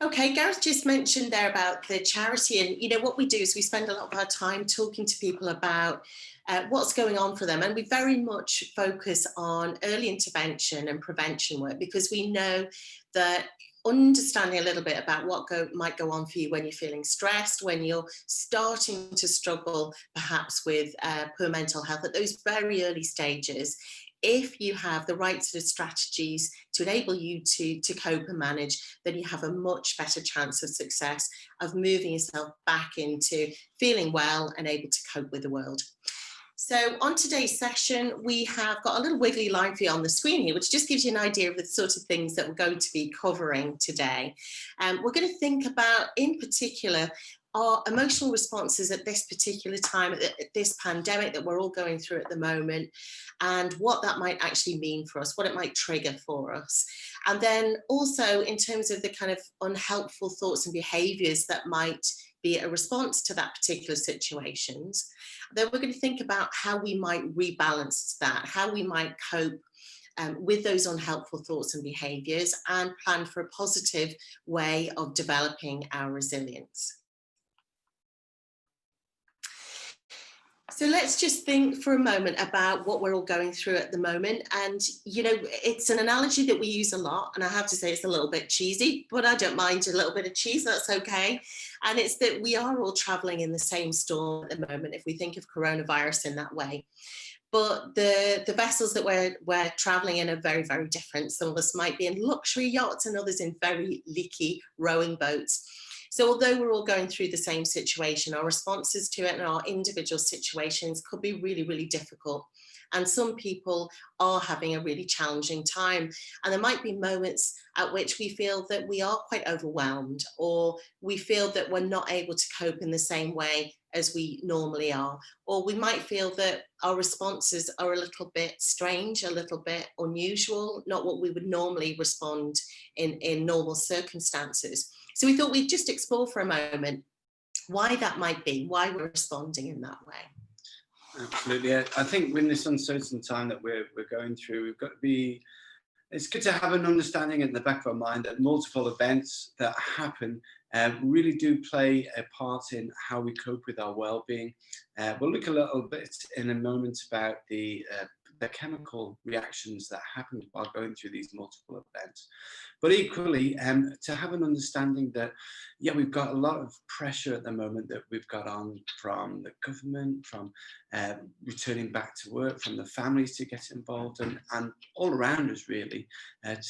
Okay, Gareth just mentioned there about the charity, and what we do is we spend a lot of our time talking to people about what's going on for them, and we very much focus on early intervention and prevention work because we know that understanding a little bit about what might go on for you when you're feeling stressed, when you're starting to struggle perhaps with poor mental health at those very early stages, if you have the right sort of strategies to enable you to cope and manage, then you have a much better chance of success of moving yourself back into feeling well and able to cope with the world. So on today's session, we have got a little wiggly line for you on the screen here, which just gives you an idea of the sort of things that we're going to be covering today. We're going to think about, in particular, our emotional responses at this particular time, at this pandemic that we're all going through at the moment, and what that might actually mean for us, what it might trigger for us. And then also in terms of the kind of unhelpful thoughts and behaviours that might be a response to that particular situations. Then we're going to think about how we might rebalance that, how we might cope with those unhelpful thoughts and behaviours, and plan for a positive way of developing our resilience. So let's just think for a moment about what we're all going through at the moment. And, it's an analogy that we use a lot. And I have to say it's a little bit cheesy, but I don't mind a little bit of cheese, that's okay. And it's that we are all traveling in the same storm at the moment, if we think of coronavirus in that way. But the vessels that we're traveling in are very, very different. Some of us might be in luxury yachts and others in very leaky rowing boats. So although we're all going through the same situation, our responses to it and our individual situations could be really, really difficult. And some people are having a really challenging time. And there might be moments at which we feel that we are quite overwhelmed, or we feel that we're not able to cope in the same way as we normally are. Or we might feel that our responses are a little bit strange, a little bit unusual, not what we would normally respond in normal circumstances. So we thought we'd just explore for a moment why that might be, why we're responding in that way. Absolutely. I think in this uncertain time that we're going through, we've got to be, it's good to have an understanding in the back of our mind that multiple events that happen really do play a part in how we cope with our well-being. We'll look a little bit in a moment about the chemical reactions that happen while going through these multiple events. But equally, to have an understanding that, yeah, we've got a lot of pressure at the moment that we've got on from the government, from returning back to work, from the families to get involved, and all around us really,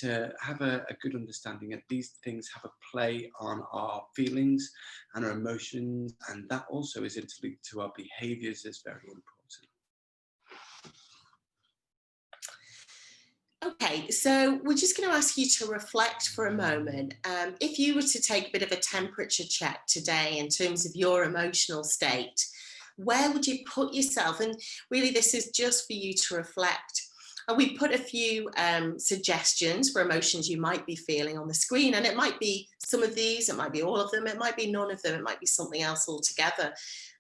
to have a good understanding that these things have a play on our feelings and our emotions, and that also is interlinked to our behaviours is very important. Okay, so we're just going to ask you to reflect for a moment. If you were to take a bit of a temperature check today in terms of your emotional state, where would you put yourself? And really, this is just for you to reflect. And we put a few suggestions for emotions you might be feeling on the screen. And it might be some of these, it might be all of them, it might be none of them, it might be something else altogether.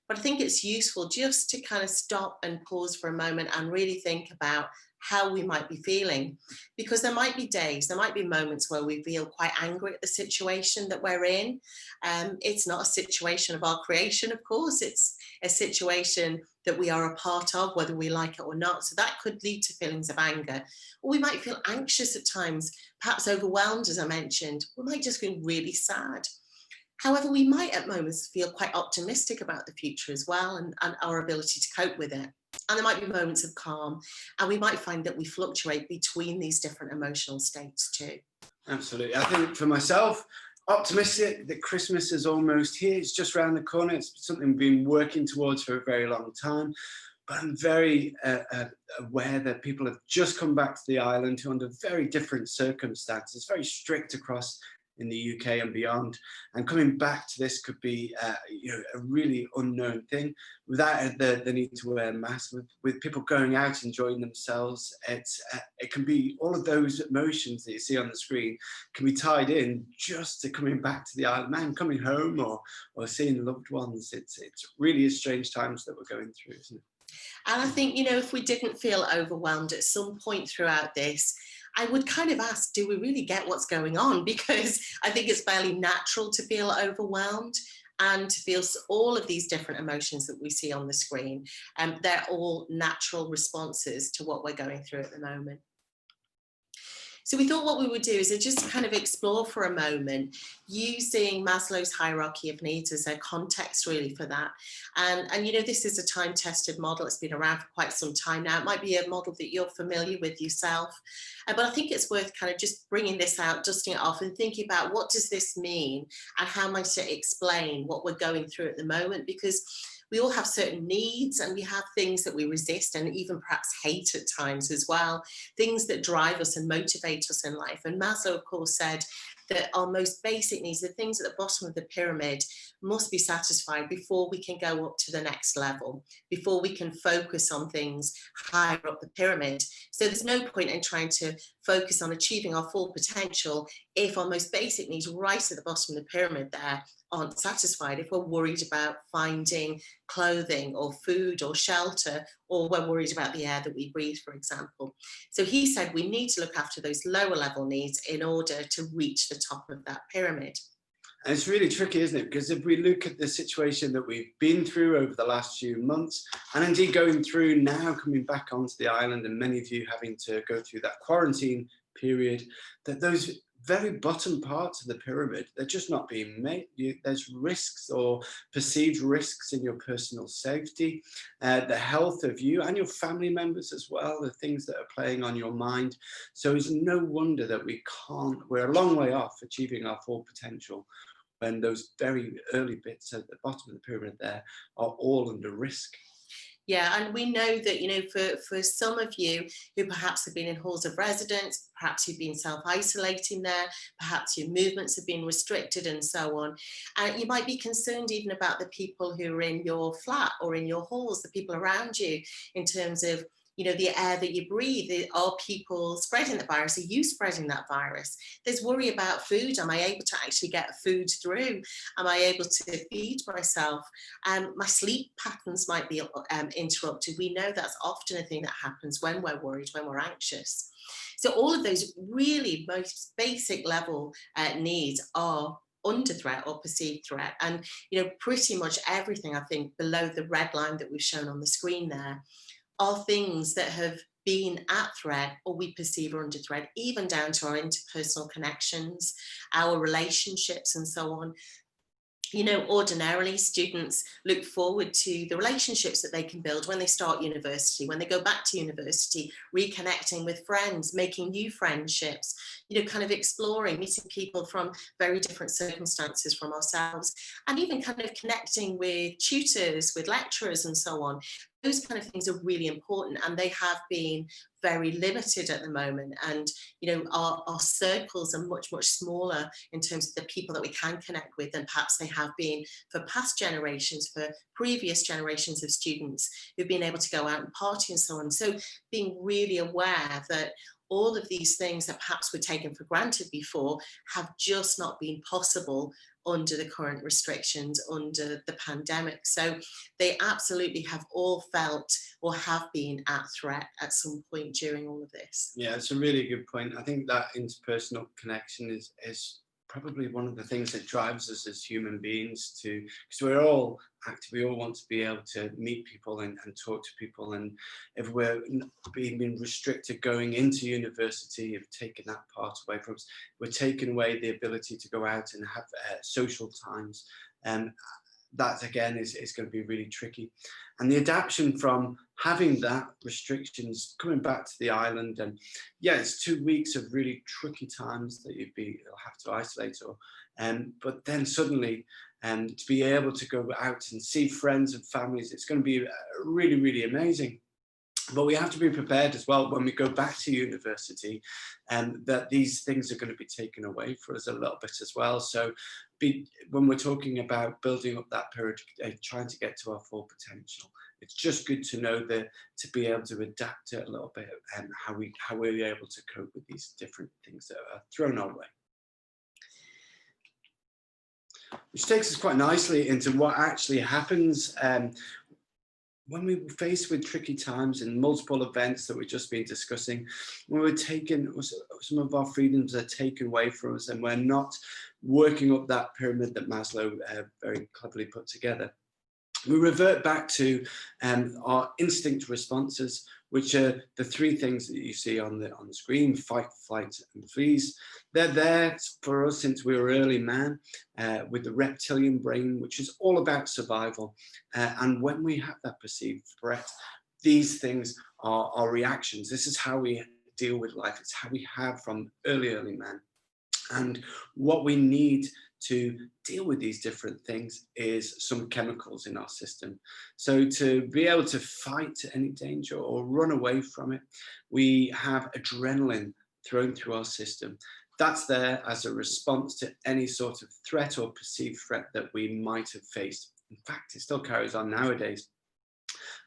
But I think it's useful just to kind of stop and pause for a moment and really think about how we might be feeling, because there might be days, there might be moments where we feel quite angry at the situation that we're in. It's not a situation of our creation, of course, it's a situation that we are a part of, whether we like it or not. So that could lead to feelings of anger. Or we might feel anxious at times, perhaps overwhelmed, as I mentioned. We might just feel really sad. However, we might at moments feel quite optimistic about the future as well, and our ability to cope with it. And there might be moments of calm, and we might find that we fluctuate between these different emotional states too. Absolutely. I think for myself, optimistic that Christmas is almost here. It's just around the corner. It's something we've been working towards for a very long time. But I'm very aware that people have just come back to the island who, under very different circumstances, very strict across in the UK and beyond, and coming back to this could be a really unknown thing without the need to wear masks, with people going out enjoying themselves. It can be all of those emotions that you see on the screen can be tied in just to coming back to the island, man, coming home or seeing loved ones. It's really strange times that we're going through, isn't it? And I think, if we didn't feel overwhelmed at some point throughout this, I would kind of ask, do we really get what's going on? Because I think it's fairly natural to feel overwhelmed and to feel all of these different emotions that we see on the screen. They're all natural responses to what we're going through at the moment. So we thought what we would do is just kind of explore for a moment using Maslow's hierarchy of needs as a context really for that. And you know, this is a time-tested model. It's been around for quite some time now. It might be a model that you're familiar with yourself, but I think it's worth kind of just bringing this out, dusting it off and thinking about what does this mean and how am I to explain what we're going through at the moment, because we all have certain needs and we have things that we resist and even perhaps hate at times as well, things that drive us and motivate us in life. And Maslow, of course, said that our most basic needs, the things at the bottom of the pyramid, must be satisfied before we can go up to the next level, before we can focus on things higher up the pyramid. So there's no point in trying to focus on achieving our full potential if our most basic needs right at the bottom of the pyramid there aren't satisfied, if we're worried about finding clothing or food or shelter, or we're worried about the air that we breathe, for example. So he said we need to look after those lower level needs in order to reach the top of that pyramid. And it's really tricky, isn't it? Because if we look at the situation that we've been through over the last few months, and indeed going through now, coming back onto the island, and many of you having to go through that quarantine period, that those very bottom parts of the pyramid, they're just not being made. There's risks or perceived risks in your personal safety, the health of you and your family members as well, the things that are playing on your mind. So it's no wonder that we're a long way off achieving our full potential when those very early bits at the bottom of the pyramid there are all under risk. Yeah, and we know that, you know, for some of you who perhaps have been in halls of residence, perhaps you've been self-isolating there, perhaps your movements have been restricted and so on. And you might be concerned even about the people who are in your flat or in your halls, the people around you, in terms of, you know, the air that you breathe. Are people spreading the virus? Are you spreading that virus? There's worry about food. Am I able to actually get food through? Am I able to feed myself? My sleep patterns might be interrupted. We know that's often a thing that happens when we're worried, when we're anxious. So all of those really most basic level needs are under threat or perceived threat. And, you know, pretty much everything, I think, below the red line that we've shown on the screen there are things that have been at threat or we perceive are under threat, even down to our interpersonal connections, our relationships and so on. You know, ordinarily students look forward to the relationships that they can build when they start university, when they go back to university, reconnecting with friends, making new friendships, you know, kind of exploring, meeting people from very different circumstances from ourselves, and even kind of connecting with tutors, with lecturers and so on. Those kind of things are really important, and they have been very limited at the moment. And, you know, our circles are much, much smaller in terms of the people that we can connect with than perhaps they have been for past generations, for previous generations of students who've been able to go out and party and so on. So being really aware that all of these things that perhaps were taken for granted before have just not been possible under the current restrictions, under the pandemic. So they absolutely have all felt or have been at threat at some point during all of this. Yeah, it's a really good point. I think that interpersonal connection is probably one of the things that drives us as human beings to, because we're all active, we all want to be able to meet people and talk to people. And if we're being restricted going into university, if taken that part away from us, we're taking away the ability to go out and have social times. And that again is going to be really tricky. And the adaptation from having that restrictions, coming back to the island, and yeah, it's 2 weeks of really tricky times that you'll have to isolate, or but then suddenly to be able to go out and see friends and families, it's going to be really, really amazing. But we have to be prepared as well when we go back to university, that these things are going to be taken away for us a little bit as well. So when we're talking about building up that period, trying to get to our full potential, it's just good to know that to be able to adapt it a little bit and how we're able to cope with these different things that are thrown our way. Which takes us quite nicely into what actually happens when we were faced with tricky times and multiple events that we've just been discussing, when we're taken, some of our freedoms are taken away from us and we're not working up that pyramid that Maslow very cleverly put together, we revert back to our instinct responses, which are the three things that you see on the screen: fight, flight, and freeze. They're there for us since we were early man, with the reptilian brain, which is all about survival. And when we have that perceived threat, these things are our reactions. This is how we deal with life. It's how we have from early man. And what we need to deal with these different things is some chemicals in our system. So to be able to fight any danger or run away from it, we have adrenaline thrown through our system. That's there as a response to any sort of threat or perceived threat that we might have faced. In fact, it still carries on nowadays.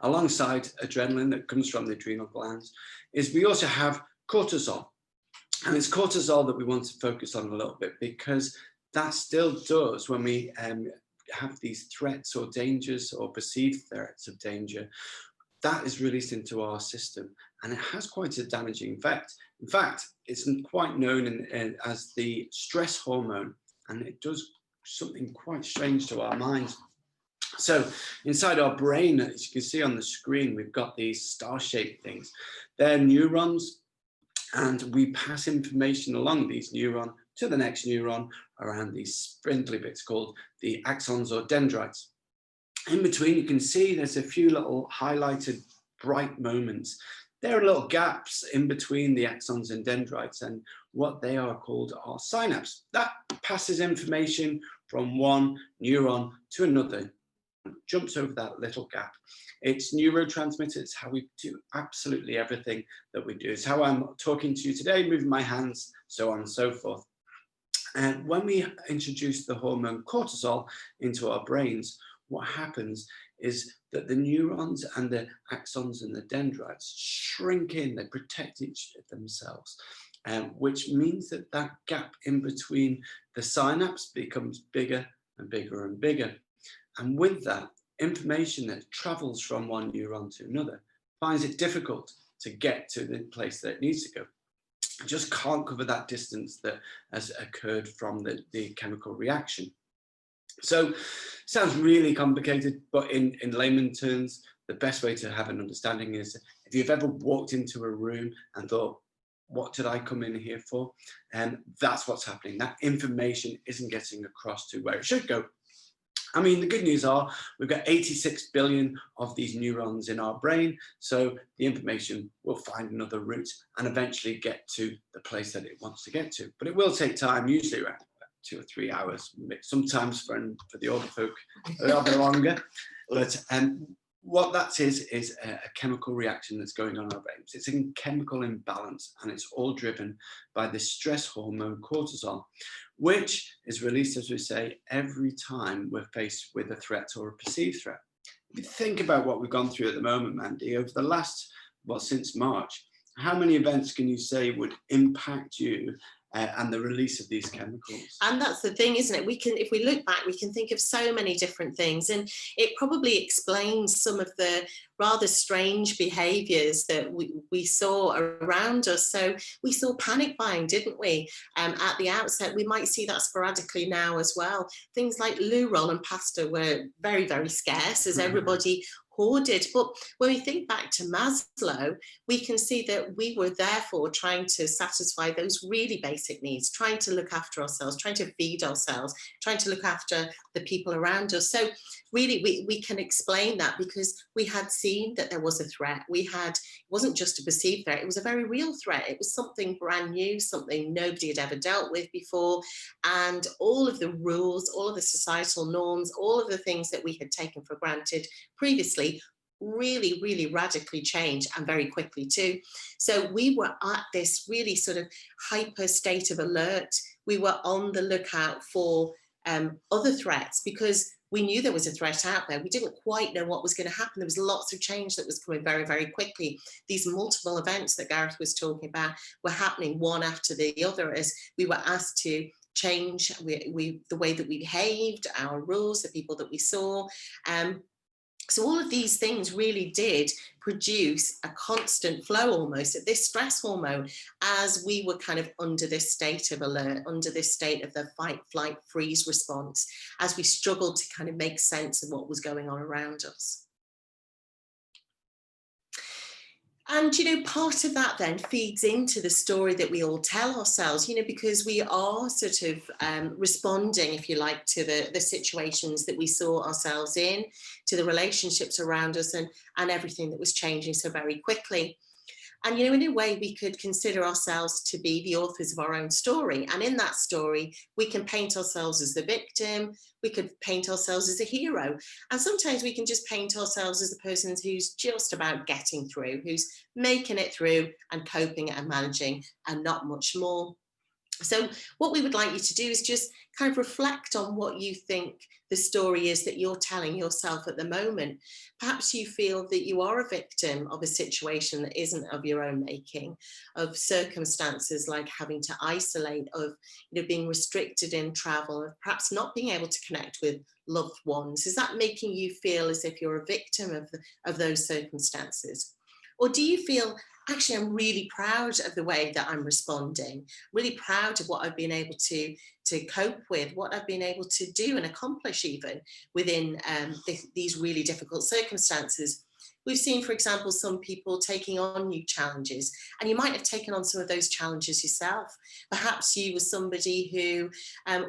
Alongside adrenaline that comes from the adrenal glands is we also have cortisol. And it's cortisol that we want to focus on a little bit, because that still does, when we have these threats or dangers or perceived threats of danger, that is released into our system, and it has quite a damaging effect. In fact, it's quite known as the stress hormone, and it does something quite strange to our minds. So inside our brain, as you can see on the screen, we've got these star-shaped things. They're neurons, and we pass information along these neurons to the next neuron around these spindly bits called the axons or dendrites. In between, you can see there's a few little highlighted bright moments. There are little gaps in between the axons and dendrites, and what they are called are synapses. That passes information from one neuron to another, jumps over that little gap. It's neurotransmitters. It's how we do absolutely everything that we do. It's how I'm talking to you today, moving my hands, so on and so forth. And when we introduce the hormone cortisol into our brains, what happens is that the neurons and the axons and the dendrites shrink in, they protect themselves, which means that that gap in between the synapse becomes bigger and bigger and bigger. And with that, information that travels from one neuron to another finds it difficult to get to the place that it needs to go. It just can't cover that distance that has occurred from the chemical reaction. So sounds really complicated, but in layman terms, the best way to have an understanding is, if you've ever walked into a room and thought, what did I come in here for? And that's what's happening. That information isn't getting across to where it should go. I mean, the good news are we've got 86 billion of these neurons in our brain, so the information will find another route and eventually get to the place that it wants to get to. But it will take time, usually around 2 or 3 hours, sometimes for the older folk a little bit longer. But what that is a chemical reaction that's going on in our brains. It's a chemical imbalance, and it's all driven by the stress hormone cortisol, which is released, as we say, every time we're faced with a threat or a perceived threat. If you think about what we've gone through at the moment, Mandy, over the last, well, since March, how many events can you say would impact you and the release of these chemicals? And that's the thing, isn't it? We can, if we look back, we can think of so many different things, and it probably explains some of the rather strange behaviours that we saw around us. So we saw panic buying, didn't we? At the outset, we might see that sporadically now as well. Things like loo roll and pasta were very, very scarce as everybody hoarded. But when we think back to Maslow, we can see that we were therefore trying to satisfy those really basic needs, trying to look after ourselves, trying to feed ourselves, trying to look after the people around us. So really, we can explain that because we had seen that there was a threat. It wasn't just a perceived threat, it was a very real threat. It was something brand new, something nobody had ever dealt with before. And all of the rules, all of the societal norms, all of the things that we had taken for granted previously really, really radically changed, and very quickly too. So we were at this really sort of hyper state of alert. We were on the lookout for other threats because we knew there was a threat out there. We didn't quite know what was going to happen. There was lots of change that was coming very, very quickly. These multiple events that Gareth was talking about were happening one after the other as we were asked to change the way that we behaved, our rules, the people that we saw. So all of these things really did produce a constant flow almost of this stress hormone as we were kind of under this state of alert, under this state of the fight, flight, freeze response, as we struggled to kind of make sense of what was going on around us. And, part of that then feeds into the story that we all tell ourselves, because we are sort of responding, if you like, to the situations that we saw ourselves in, to the relationships around us, and everything that was changing so very quickly. And, in a way, we could consider ourselves to be the authors of our own story. And in that story, we can paint ourselves as the victim, we could paint ourselves as a hero. And sometimes we can just paint ourselves as the person who's just about getting through, who's making it through and coping and managing, and not much more. So what we would like you to do is just kind of reflect on what you think the story is that you're telling yourself at the moment. Perhaps you feel that you are a victim of a situation that isn't of your own making, of circumstances like having to isolate, of being restricted in travel, of perhaps not being able to connect with loved ones. Is that making you feel as if you're a victim of those circumstances? Or do you feel, actually, I'm really proud of the way that I'm responding, really proud of what I've been able to cope with, what I've been able to do and accomplish even within these really difficult circumstances. We've seen, for example, some people taking on new challenges, and you might have taken on some of those challenges yourself. Perhaps you were somebody who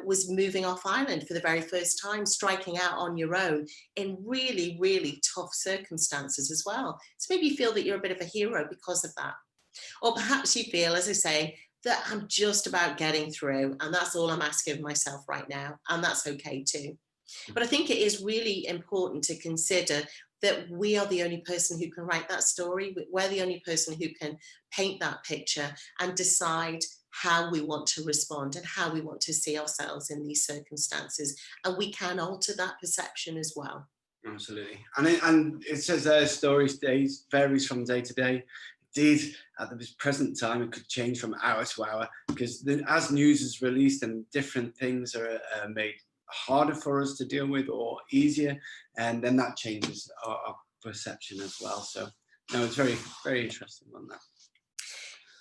was moving off island for the very first time, striking out on your own in really, really tough circumstances as well. So maybe you feel that you're a bit of a hero because of that. Or perhaps you feel, as I say, that I'm just about getting through, and that's all I'm asking of myself right now, and that's okay too. But I think it is really important to consider that we are the only person who can write that story. We're the only person who can paint that picture and decide how we want to respond and how we want to see ourselves in these circumstances. And we can alter that perception as well. Absolutely. And it says there, story days varies from day to day. Indeed, at this present time, it could change from hour to hour, because as news is released and different things are made harder for us to deal with or easier, and then that changes our perception as well. So no, it's very, very interesting on that.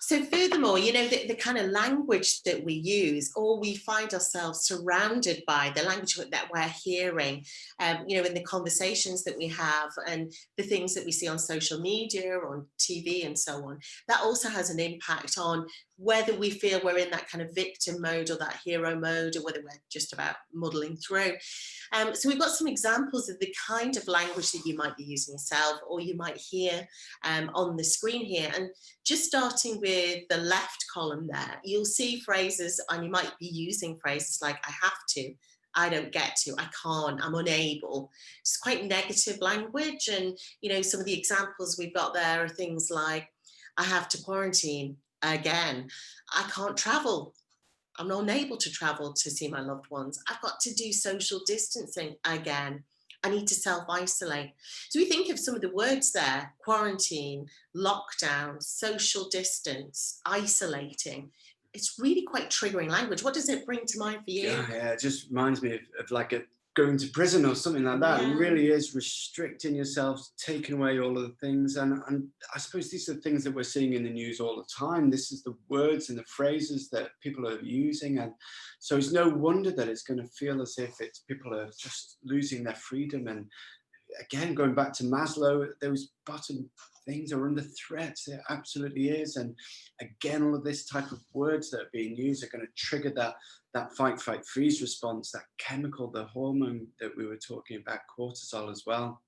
So furthermore, the kind of language that we use, or we find ourselves surrounded by, the language that we're hearing, in the conversations that we have and the things that we see on social media or on TV and so on, that also has an impact on whether we feel we're in that kind of victim mode or that hero mode, or whether we're just about muddling through. So we've got some examples of the kind of language that you might be using yourself, or you might hear on the screen here. And just starting with the left column there, you'll see phrases, and you might be using phrases like I have to, I don't get to, I can't, I'm unable. It's quite negative language. And, some of the examples we've got there are things like, I have to quarantine again, I can't travel, I'm not unable to travel to see my loved ones, I've got to do social distancing again, I need to self-isolate. So we think of some of the words there: quarantine, lockdown, social distance, isolating. It's really quite triggering language. What does it bring to mind for you? Yeah, it just reminds me of like going to prison or something like that. Yeah. It really is restricting yourself, taking away all of the things. And I suppose these are the things that we're seeing in the news all the time. This is the words and the phrases that people are using. And so it's no wonder that it's going to feel as if people are just losing their freedom. And again, going back to Maslow, those bottom things are under threat. It absolutely is. And again, all of this type of words that are being used are going to trigger that fight, flight, freeze response, that chemical, the hormone that we were talking about, cortisol as well.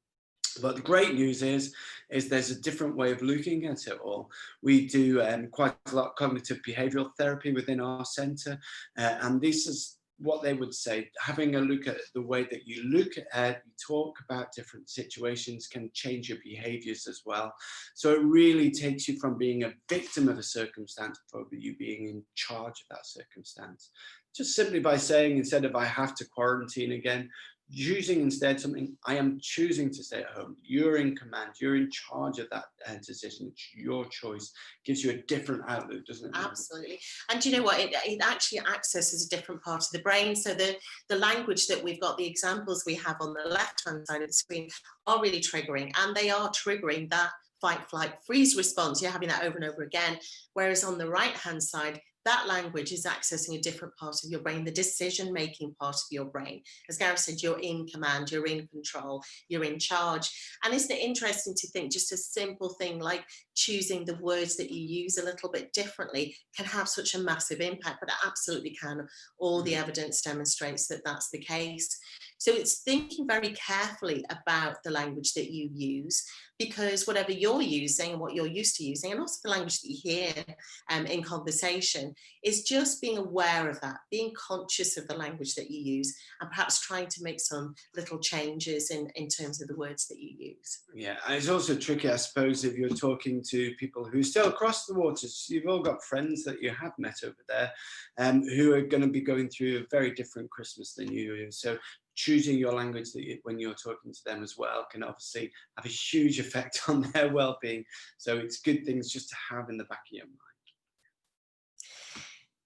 But the great news is there's a different way of looking at it all. We do quite a lot of cognitive behavioral therapy within our centre, and this is what they would say: having a look at the way that you look at, you talk about different situations can change your behaviors as well. So it really takes you from being a victim of a circumstance to you being in charge of that circumstance. Just simply by saying, instead of I have to quarantine again, using instead something, I am choosing to stay at home. You're in command. You're in charge of that decision. It's your choice. Gives you a different outlook, doesn't it? Absolutely. And you know what? It actually accesses a different part of the brain. So the language that we've got, the examples we have on the left-hand side of the screen are really triggering, and they are triggering that fight, flight, freeze response. You're having that over and over again. Whereas on the right-hand side, that language is accessing a different part of your brain, the decision-making part of your brain. As Gareth said, you're in command, you're in control, you're in charge. And isn't it interesting to think just a simple thing like choosing the words that you use a little bit differently can have such a massive impact, but it absolutely can. All the evidence demonstrates that that's the case. So it's thinking very carefully about the language that you use, because whatever you're using and what you're used to using, and also the language that you hear in conversation, is just being aware of that, being conscious of the language that you use, and perhaps trying to make some little changes in terms of the words that you use. Yeah, and it's also tricky, I suppose, if you're talking to people who still across the waters. You've all got friends that you have met over there who are going to be going through a very different Christmas than you do. So choosing your language that when you're talking to them as well can obviously have a huge effect on their well-being. So it's good things just to have in the back of your mind.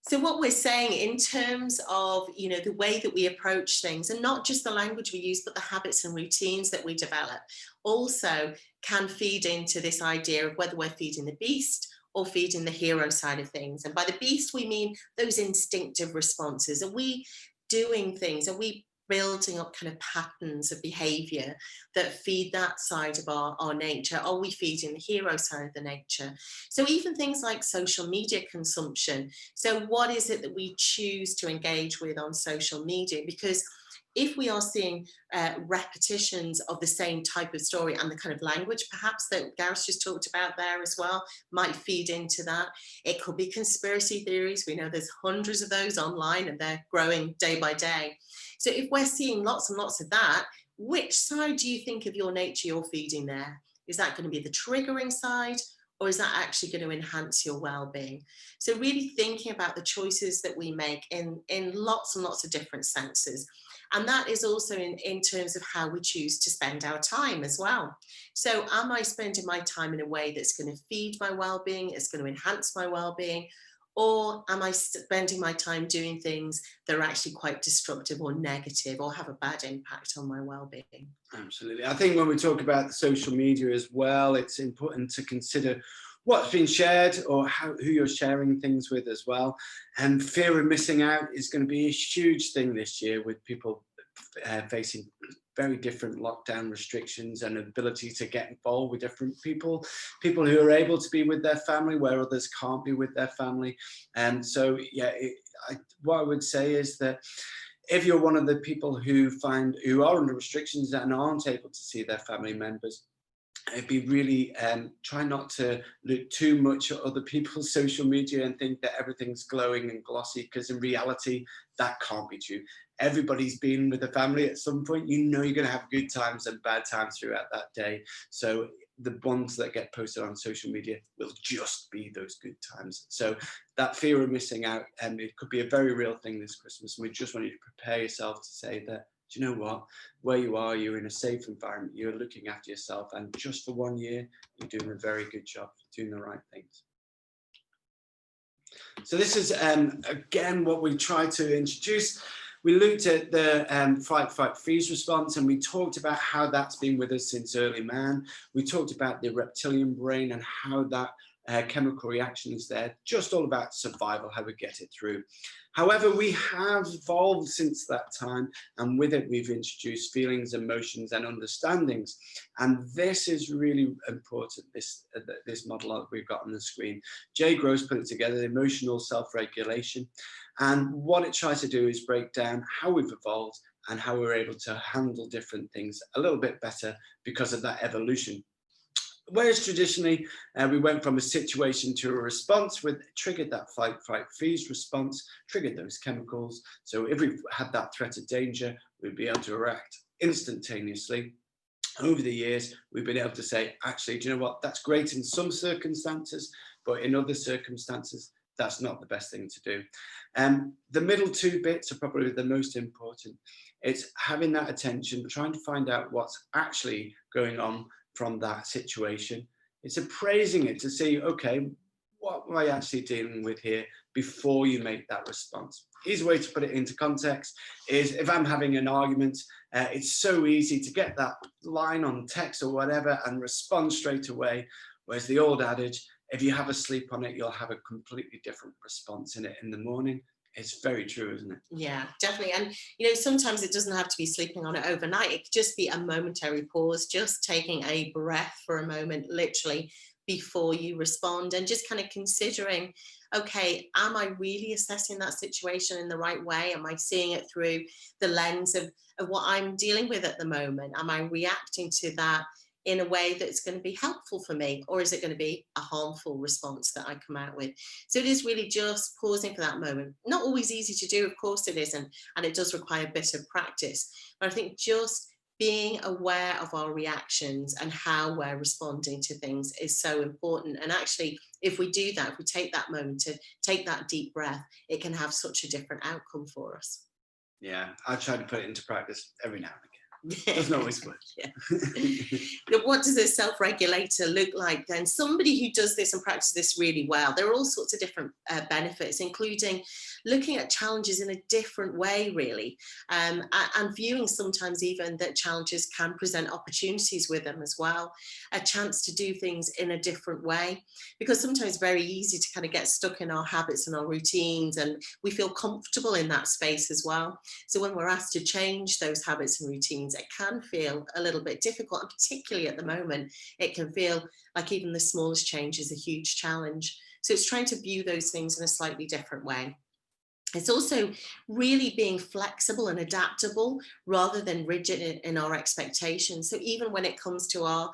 So what we're saying in terms of, the way that we approach things, and not just the language we use, but the habits and routines that we develop, also can feed into this idea of whether we're feeding the beast or feeding the hero side of things. And by the beast, we mean those instinctive responses. Are we doing things? Are we building up kind of patterns of behavior that feed that side of our nature? Are we feeding the hero side of the nature? So even things like social media consumption. So what is it that we choose to engage with on social media? Because if we are seeing repetitions of the same type of story, and the kind of language perhaps that Gareth just talked about there as well might feed into that. It could be conspiracy theories. We know there's hundreds of those online, and they're growing day by day. So if we're seeing lots and lots of that, which side do you think of your nature you're feeding there? Is that going to be the triggering side, or is that actually going to enhance your well-being? So really thinking about the choices that we make in lots and lots of different senses. And that is also in terms of how we choose to spend our time as well. So am I spending my time in a way that's going to feed my well-being, it's going to enhance my well-being, or am I spending my time doing things that are actually quite destructive or negative or have a bad impact on my well-being? Absolutely. I think when we talk about social media as well, it's important to consider what's been shared or who you're sharing things with as well. And fear of missing out is going to be a huge thing this year, with people facing very different lockdown restrictions and ability to get involved with different people who are able to be with their family where others can't be with their family. And so, yeah, what I would say is that if you're one of the people who are under restrictions and aren't able to see their family members, it'd be really try not to look too much at other people's social media and think that everything's glowing and glossy, because in reality that can't be true. Everybody's been with a family at some point. You're going to have good times and bad times throughout that day. So the ones that get posted on social media will just be those good times. So that fear of missing out, it could be a very real thing this Christmas. And we just want you to prepare yourself to say that, do you know what, where you are, you're in a safe environment, you're looking after yourself, and just for 1 year, you're doing a very good job, doing the right things. So this is, again, what we tried to introduce. We looked at the fight, flight, freeze response, and we talked about how that's been with us since early man. We talked about the reptilian brain and how that chemical reaction is there, just all about survival, how we get it through. However, we have evolved since that time, and with it we've introduced feelings, emotions and understandings. And this is really important, this model that we've got on the screen. Jay Gross put it together, emotional self-regulation. And what it tries to do is break down how we've evolved and how we're able to handle different things a little bit better because of that evolution. Whereas traditionally, we went from a situation to a response, which triggered that fight, fight, freeze response, triggered those chemicals. So if we had that threat of danger, we'd be able to react instantaneously. Over the years, we've been able to say, actually, do you know what? That's great in some circumstances, but in other circumstances, that's not the best thing to do. The middle two bits are probably the most important. It's having that attention, trying to find out what's actually going on from that situation. It's appraising it to see, okay, what am I actually dealing with here before you make that response. Easy way to put it into context is if I'm having an argument, it's so easy to get that line on text or whatever and respond straight away. Whereas the old adage, if you have a sleep on it, you'll have a completely different response in it in the morning. It's very true, isn't it? Yeah, definitely. And, you know, sometimes it doesn't have to be sleeping on it overnight. It could just be a momentary pause, just taking a breath for a moment, literally, before you respond, and just kind of considering, okay, am I really assessing that situation in the right way? Am I seeing it through the lens of what I'm dealing with at the moment? Am I reacting to that in a way that's going to be helpful for me, or is it going to be a harmful response that I come out with? So it is really just pausing for that moment. Not always easy to do, of course it isn't, and it does require a bit of practice. But I think just being aware of our reactions and how we're responding to things is so important. And actually, if we do that, if we take that moment to take that deep breath, it can have such a different outcome for us. Yeah, I try to put it into practice every now and again. Doesn't always work. What does a self-regulator look like then? Somebody who does this and practices this really well. There are all sorts of different benefits, including looking at challenges in a different way, really, and viewing sometimes even that challenges can present opportunities with them as well. A chance to do things in a different way, because sometimes it's very easy to kind of get stuck in our habits and our routines, and we feel comfortable in that space as well. So when we're asked to change those habits and routines, it can feel a little bit difficult, and particularly at the moment, it can feel like even the smallest change is a huge challenge. So it's trying to view those things in a slightly different way. It's also really being flexible and adaptable rather than rigid in our expectations. So even when it comes to our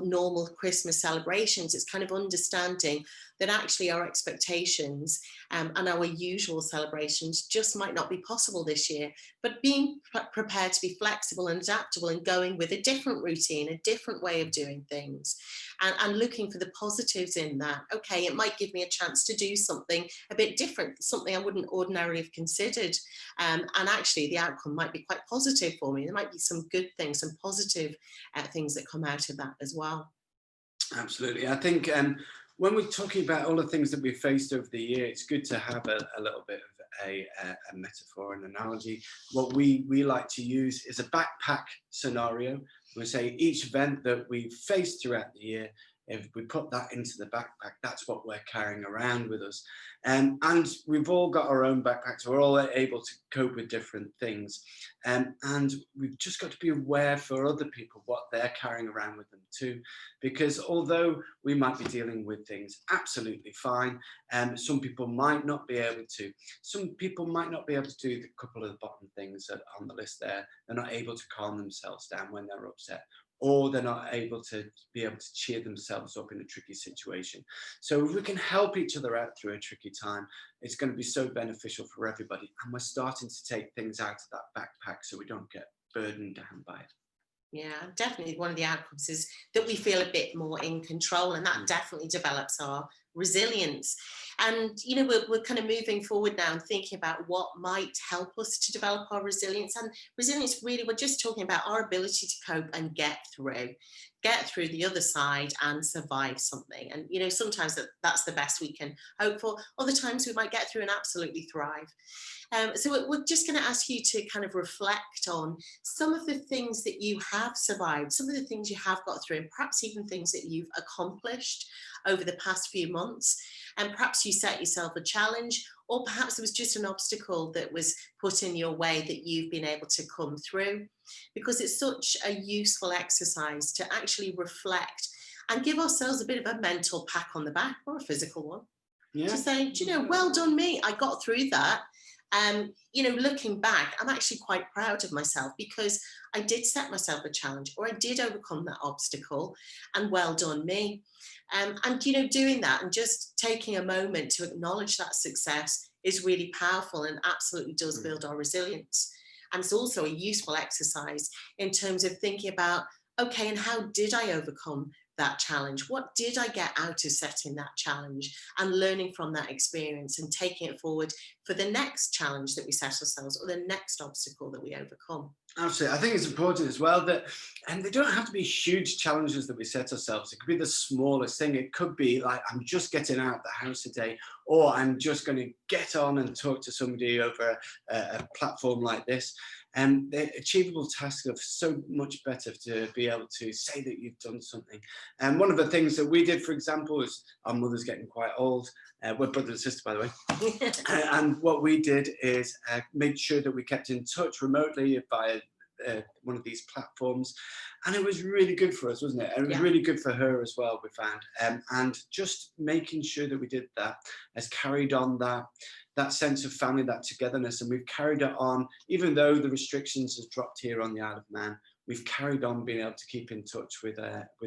normal Christmas celebrations, it's kind of understanding that actually our expectations and our usual celebrations just might not be possible this year, but being prepared to be flexible and adaptable and going with a different routine, a different way of doing things, and looking for the positives in that. Okay, it might give me a chance to do something a bit different, something I wouldn't ordinarily have considered. And actually the outcome might be quite positive for me. There might be some good things, some positive things that come out of that as well. Absolutely. I think when we're talking about all the things that we've faced over the year, it's good to have a little bit of a metaphor and analogy. What we like to use is a backpack scenario. We say each event that we've faced throughout the year, if we put that into the backpack, that's what we're carrying around with us. And we've all got our own backpacks. We're all able to cope with different things. And we've just got to be aware for other people what they're carrying around with them too. Because although we might be dealing with things absolutely fine, some people might not be able to. Some people might not be able to do the couple of the bottom things on the list there. They're not able to calm themselves down when they're upset, or they're not able to cheer themselves up in a tricky situation. So if we can help each other out through a tricky time, it's going to be so beneficial for everybody. And we're starting to take things out of that backpack so we don't get burdened down by it. Yeah, definitely. One of the outcomes is that we feel a bit more in control, and that definitely develops our resilience. And, you know, we're kind of moving forward now and thinking about what might help us to develop our resilience. And resilience, really, we're just talking about our ability to cope and get through the other side and survive something. And, you know, sometimes that's the best we can hope for. Other times we might get through and absolutely thrive. So we're just going to ask you to kind of reflect on some of the things that you have survived, some of the things you have got through, and perhaps even things that you've accomplished over the past few months. And perhaps you set yourself a challenge, or perhaps it was just an obstacle that was put in your way that you've been able to come through. Because it's such a useful exercise to actually reflect and give ourselves a bit of a mental pat on the back, or a physical one. Yeah. To say, do you know, well done me, I got through that. You know, looking back, I'm actually quite proud of myself because I did set myself a challenge, or I did overcome that obstacle, and well done me. And, you know, doing that and just taking a moment to acknowledge that success is really powerful and absolutely does build our resilience. And it's also a useful exercise in terms of thinking about, okay, and how did I overcome that challenge? What did I get out of setting that challenge, and learning from that experience and taking it forward for the next challenge that we set ourselves or the next obstacle that we overcome? Absolutely. I think it's important as well that, and they don't have to be huge challenges that we set ourselves. It could be the smallest thing. It could be like, I'm just getting out of the house today, or I'm just going to get on and talk to somebody over a platform like this. And the achievable tasks are so much better to be able to say that you've done something. And one of the things that we did, for example, is our mother's getting quite old. We're brother and sister, by the way. And what we did is make sure that we kept in touch remotely via one of these platforms. And it was really good for us, wasn't it? And it was really good for her as well, we found. And just making sure that we did that has carried on that sense of family, that togetherness. And we've carried it on, even though the restrictions have dropped here on the Isle of Man, we've carried on being able to keep in touch with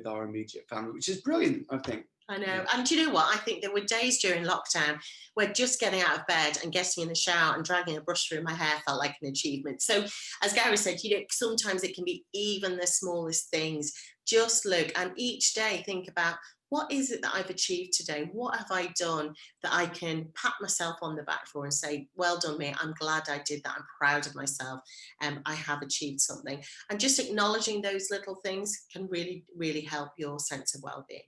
our immediate family, which is brilliant, I think. I know. And do you know what? I think there were days during lockdown where just getting out of bed and getting in the shower and dragging a brush through my hair felt like an achievement. So as Gary said, sometimes it can be even the smallest things. Just look, and each day think about, what is it that I've achieved today? What have I done that I can pat myself on the back for and say, well done me, I'm glad I did that, I'm proud of myself, I have achieved something. And just acknowledging those little things can really, really help your sense of well-being.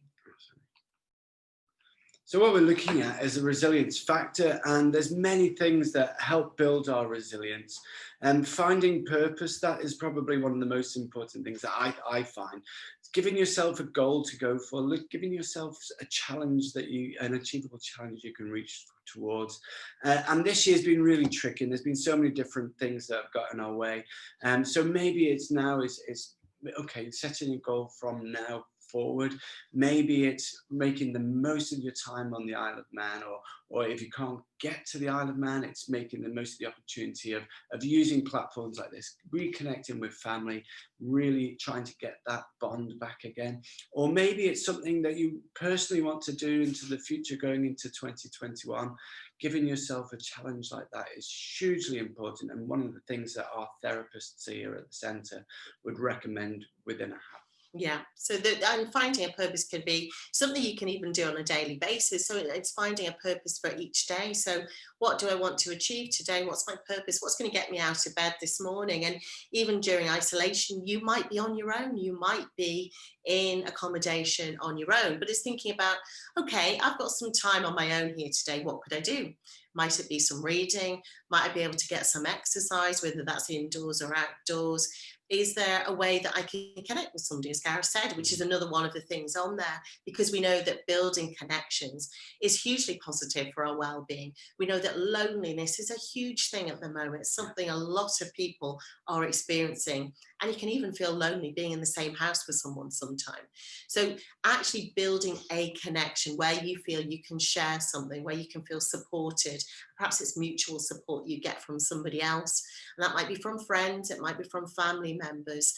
So what we're looking at is a resilience factor, and there's many things that help build our resilience. And finding purpose, that is probably one of the most important things that I find. It's giving yourself a goal to go for, giving yourself a challenge an achievable challenge you can reach towards. And this year's been really tricky, and there's been so many different things that have got in our way. So maybe it's now is okay, setting a goal from now forward. Maybe it's making the most of your time on the Isle of Man, or if you can't get to the Isle of Man, it's making the most of the opportunity of using platforms like this, reconnecting with family, really trying to get that bond back again. Or maybe it's something that you personally want to do into the future, going into 2021. Giving yourself a challenge like that is hugely important, and one of the things that our therapists here at the centre would recommend within a habit. Yeah, so and finding a purpose could be something you can even do on a daily basis. So it's finding a purpose for each day. So what do I want to achieve today? What's my purpose? What's going to get me out of bed this morning? And even during isolation, you might be on your own. You might be in accommodation on your own. But it's thinking about, okay, I've got some time on my own here today. What could I do? Might it be some reading? Might I be able to get some exercise, whether that's indoors or outdoors? Is there a way that I can connect with somebody, as Gareth said, which is another one of the things on there, because we know that building connections is hugely positive for our well-being. We know that loneliness is a huge thing at the moment. It's something a lot of people are experiencing, and you can even feel lonely being in the same house with someone sometimes. So actually building a connection where you feel you can share something, where you can feel supported. Perhaps it's mutual support you get from somebody else, and that might be from friends, it might be from family members,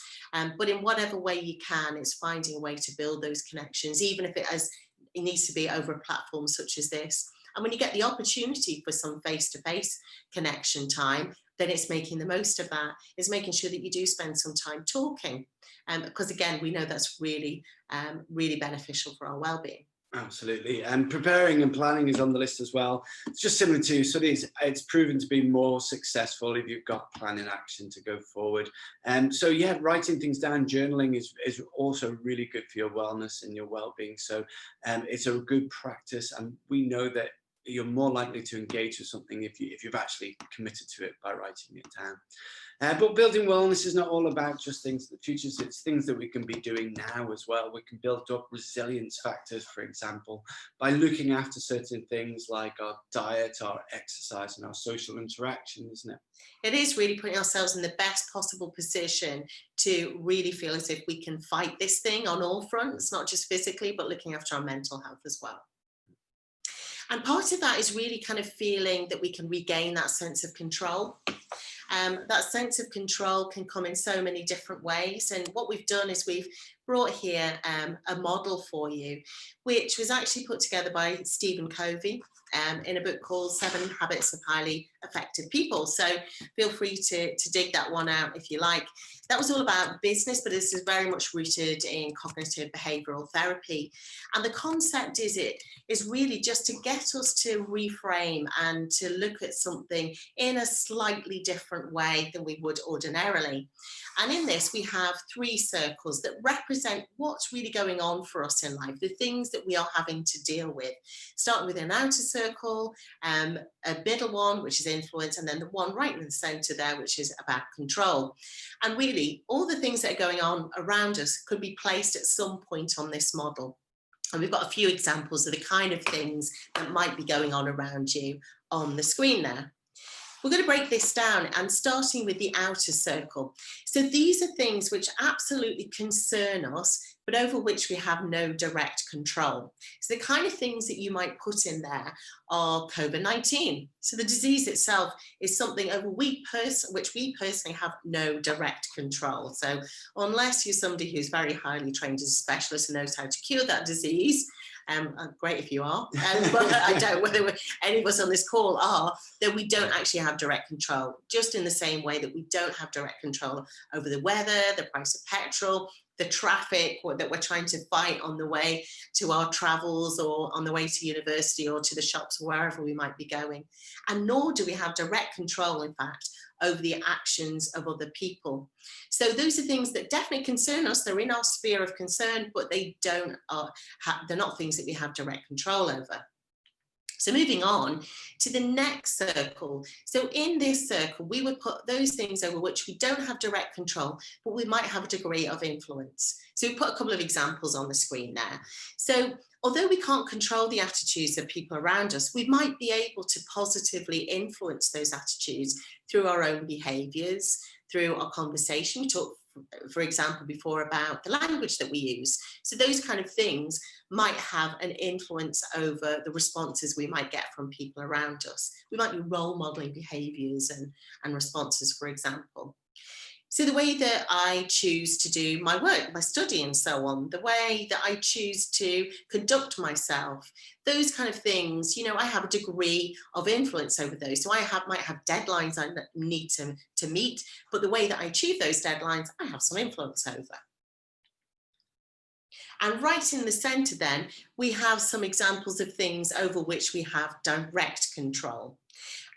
but in whatever way you can, it's finding a way to build those connections, even if it needs to be over a platform such as this. And when you get the opportunity for some face-to-face connection time, then it's making the most of that. It's making sure that you do spend some time talking, because again, we know that's really, really beneficial for our well-being. Absolutely, and preparing and planning is on the list as well. It's just similar to studies. It's proven to be more successful if you've got planning action to go forward. And so, yeah, writing things down, journaling is also really good for your wellness and your well-being. So, it's a good practice, and we know that you're more likely to engage with something if you've actually committed to it by writing it down. But building wellness is not all about just things in the future. It's things that we can be doing now as well. We can build up resilience factors, for example, by looking after certain things like our diet, our exercise, and our social interaction, isn't it? It is really putting ourselves in the best possible position to really feel as if we can fight this thing on all fronts, not just physically, but looking after our mental health as well. And part of that is really kind of feeling that we can regain that sense of control. That sense of control can come in so many different ways. And what we've done is we've brought here a model for you, which was actually put together by Stephen Covey in a book called 7 Habits of Highly Effective People. So feel free to dig that one out if you like. That was all about business, but this is very much rooted in cognitive behavioral therapy. And the concept is really just to get us to reframe and to look at something in a slightly different way than we would ordinarily. And in this, we have 3 circles that represent what's really going on for us in life, the things that we are having to deal with. Starting with an outer circle, a middle one, which is influence, and then the one right in the center there, which is about control. And really, all the things that are going on around us could be placed at some point on this model. And we've got a few examples of the kind of things that might be going on around you on the screen there. We're going to break this down, and starting with the outer circle. So these are things which absolutely concern us, but over which we have no direct control. So the kind of things that you might put in there are COVID-19. So the disease itself is something over which we personally have no direct control. So unless you're somebody who's very highly trained as a specialist and knows how to cure that disease, great if you are, but I doubt whether any of us on this call are, that we don't actually have direct control, just in the same way that we don't have direct control over the weather, the price of petrol, the traffic that we're trying to fight on the way to our travels or on the way to university or to the shops or wherever we might be going. And nor do we have direct control, in fact, over the actions of other people. So those are things that definitely concern us. They're in our sphere of concern, but they're not things that we have direct control over. So moving on to the next circle. So in this circle, we would put those things over which we don't have direct control, but we might have a degree of influence. So we put a couple of examples on the screen there. So although we can't control the attitudes of people around us, we might be able to positively influence those attitudes through our own behaviours, through our conversation. We talked, for example, before about the language that we use. So those kind of things might have an influence over the responses we might get from people around us. We might be role modeling behaviours and responses, for example. So the way that I choose to do my work, my study and so on, the way that I choose to conduct myself, those kind of things, I have a degree of influence over those. So might have deadlines I need to meet, but the way that I achieve those deadlines, I have some influence over. And right in the centre then, we have some examples of things over which we have direct control.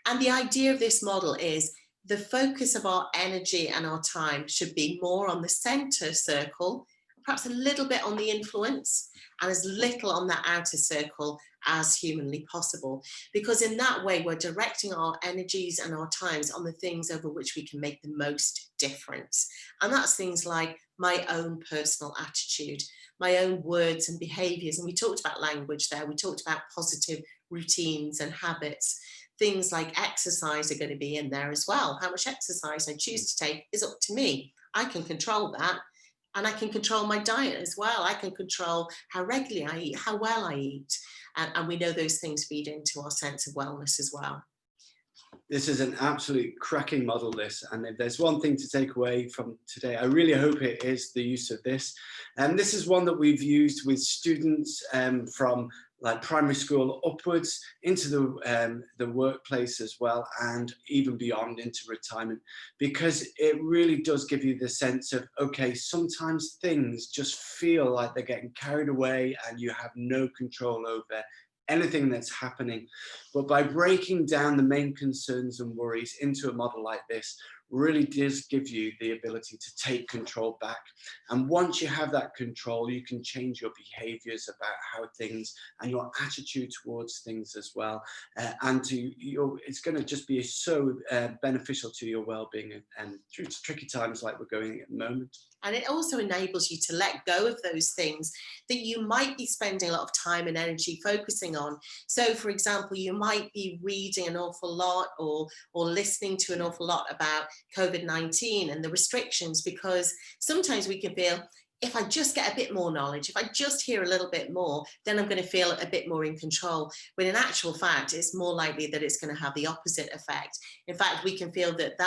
And the idea of this model is the focus of our energy and our time should be more on the centre circle, perhaps a little bit on the influence, and as little on that outer circle as humanly possible. Because in that way, we're directing our energies and our times on the things over which we can make the most difference. And that's things like my own personal attitude, my own words and behaviours. And we talked about language there. We talked about positive routines and habits. Things like exercise are going to be in there as well. How much exercise I choose to take is up to me. I can control that. And I can control my diet as well. I can control how regularly I eat, how well I eat. And we know those things feed into our sense of wellness as well. This is an absolute cracking model, this. And if there's one thing to take away from today, I really hope it is the use of this. And this is one that we've used with students from like primary school upwards into the workplace as well, and even beyond into retirement, because it really does give you the sense of, okay, sometimes things just feel like they're getting carried away and you have no control over anything that's happening. But by breaking down the main concerns and worries into a model like this, really does give you the ability to take control back. And once you have that control, you can change your behaviors about how things and your attitude towards things as well. And it's going to just be so beneficial to your well-being and through tricky times like we're going at the moment. And it also enables you to let go of those things that you might be spending a lot of time and energy focusing on. So, for example, you might be reading an awful lot or listening to an awful lot about COVID-19 and the restrictions, because sometimes we can feel, if I just get a bit more knowledge, if I just hear a little bit more, then I'm going to feel a bit more in control. When in actual fact, it's more likely that it's going to have the opposite effect. In fact, we can feel that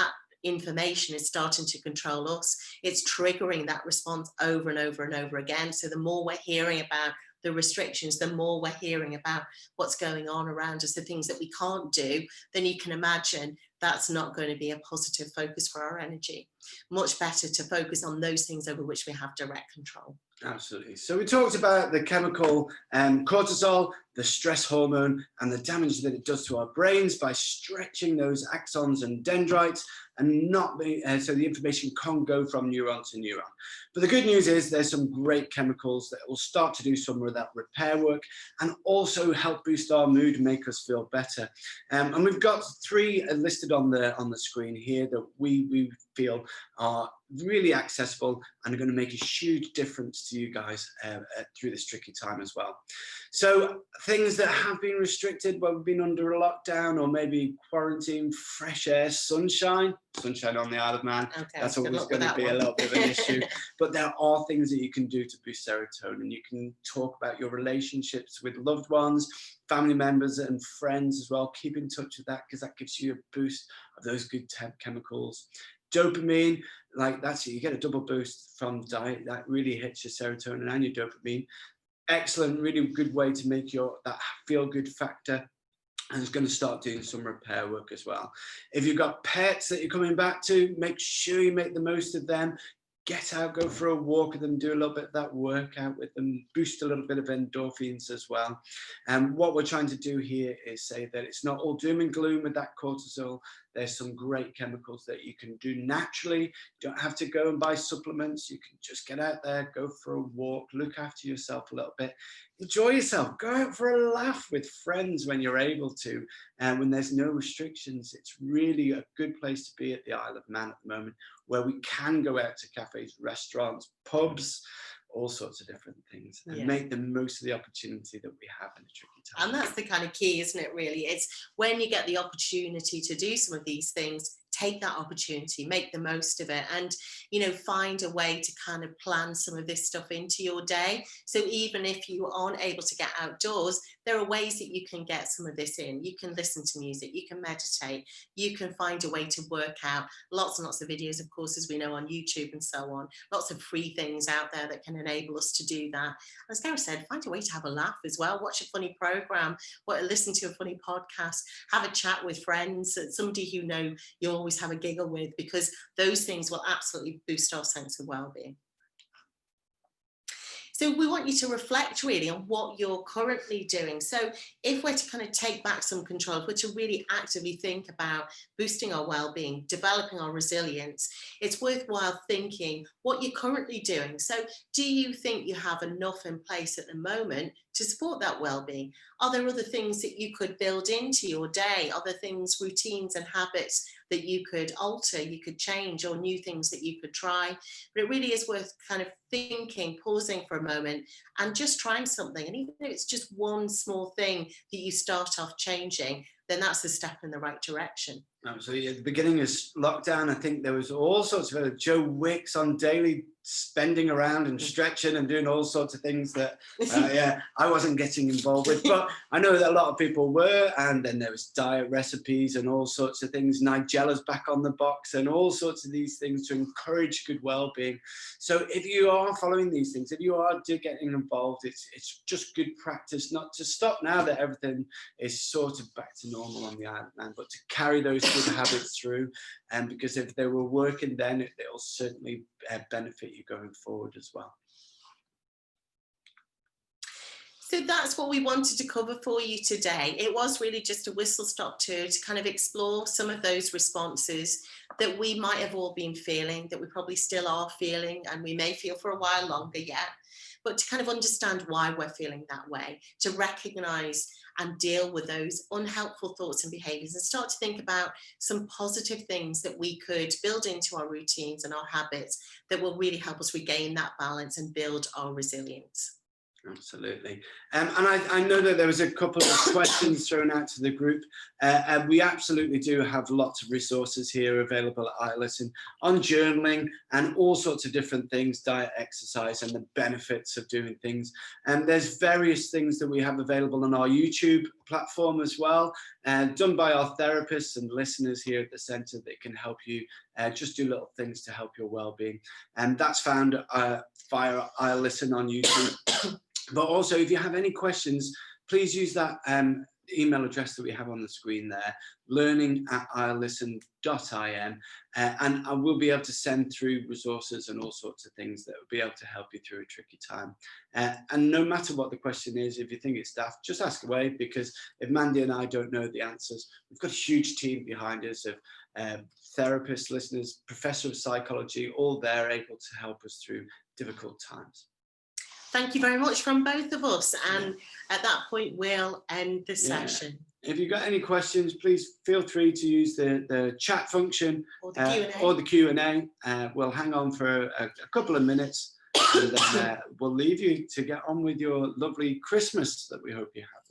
information is starting to control us. It's triggering that response over and over and over again. So the more we're hearing about the restrictions, the more we're hearing about what's going on around us, the things that we can't do, then you can imagine that's not going to be a positive focus for our energy. Much better to focus on those things over which we have direct control. Absolutely. So we talked about the chemical cortisol, the stress hormone, and the damage that it does to our brains by stretching those axons and dendrites, and not be, so the information can't go from neuron to neuron. But the good news is there's some great chemicals that will start to do some of that repair work and also help boost our mood and make us feel better. And we've got 3 listed on the screen here that we feel are really accessible and are going to make a huge difference to you guys through this tricky time as well. So things that have been restricted while we've been under a lockdown or maybe quarantine: fresh air, sunshine on the Isle of Man. Okay, that's always going to be a little bit of an issue. But there are things that you can do to boost serotonin. You can talk about your relationships with loved ones, family members and friends as well. Keep in touch with that, because that gives you a boost of those good chemicals. Dopamine, like that's it, you get a double boost from diet. That really hits your serotonin and your dopamine. Excellent, really good way to make that feel good factor, and it's going to start doing some repair work as well. If you've got pets that you're coming back to, make sure you make the most of them. Get out, go for a walk with them, do a little bit of that workout with them, boost a little bit of endorphins as well. And what we're trying to do here is say that it's not all doom and gloom with that cortisol. There's some great chemicals that you can do naturally. You don't have to go and buy supplements. You can just get out there, go for a walk, look after yourself a little bit, enjoy yourself, go out for a laugh with friends when you're able to. And when there's no restrictions, it's really a good place to be at the Isle of Man at the moment, where we can go out to cafes, restaurants, pubs, all sorts of different things, and make the most of the opportunity that we have in a tricky time. And that's the kind of key, isn't it, really? It's when you get the opportunity to do some of these things, take that opportunity, make the most of it, and, you know, find a way to kind of plan some of this stuff into your day. So even if you aren't able to get outdoors, there are ways that you can get some of this in. You can listen to music, you can meditate, you can find a way to work out. Lots and lots of videos, of course, as we know, on YouTube and so on. Lots of free things out there that can enable us to do that. As Gareth said, find a way to have a laugh as well. Watch a funny program, listen to a funny podcast, have a chat with friends, somebody who know you always have a giggle with, because those things will absolutely boost our sense of well-being. So we want you to reflect really on what you're currently doing. So if we're to kind of take back some control, if we're to really actively think about boosting our well-being, developing our resilience, it's worthwhile thinking what you're currently doing. So do you think you have enough in place at the moment to support that well-being? Are there other things that you could build into your day? Are there things, routines and habits that you could alter, you could change, or new things that you could try? But it really is worth kind of thinking, pausing for a moment and just trying something. And even if it's just one small thing that you start off changing, then that's a step in the right direction. Absolutely. At the beginning of lockdown, I think there was all sorts of Joe Wicks on daily spending around and stretching and doing all sorts of things that I wasn't getting involved with, but I know that a lot of people were. And then there was diet recipes and all sorts of things. Nigella's back on the box and all sorts of these things to encourage good well-being. So if you are following these things, if you are getting involved, it's just good practice not to stop now that everything is sort of back to normal on the Isle of Man, but to carry those good habits through. And because if they were working then, it'll certainly benefit you going forward as well. So that's what we wanted to cover for you today. It was really just a whistle-stop tour to kind of explore some of those responses that we might have all been feeling, that we probably still are feeling, and we may feel for a while longer yet, but to kind of understand why we're feeling that way, to recognize and deal with those unhelpful thoughts and behaviors, and start to think about some positive things that we could build into our routines and our habits that will really help us regain that balance and build our resilience. Absolutely. And I know that there was a couple of questions thrown out to the group. And we absolutely do have lots of resources here available at iListen on journaling and all sorts of different things, diet, exercise, and the benefits of doing things. And there's various things that we have available on our YouTube platform as well, done by our therapists and listeners here at the centre that can help you just do little things to help your well-being. And that's found via iListen on YouTube. But also, if you have any questions, please use that email address that we have on the screen there, learning@ilisten.im, and I will be able to send through resources and all sorts of things that will be able to help you through a tricky time. And no matter what the question is, if you think it's daft, just ask away, because if Mandy and I don't know the answers, we've got a huge team behind us of therapists, listeners, professor of psychology, all there able to help us through difficult times. Thank you very much from both of us. And at that point, we'll end the session. If you've got any questions, please feel free to use the chat function or the Q&A. We'll hang on for a couple of minutes, and then we'll leave you to get on with your lovely Christmas that we hope you have.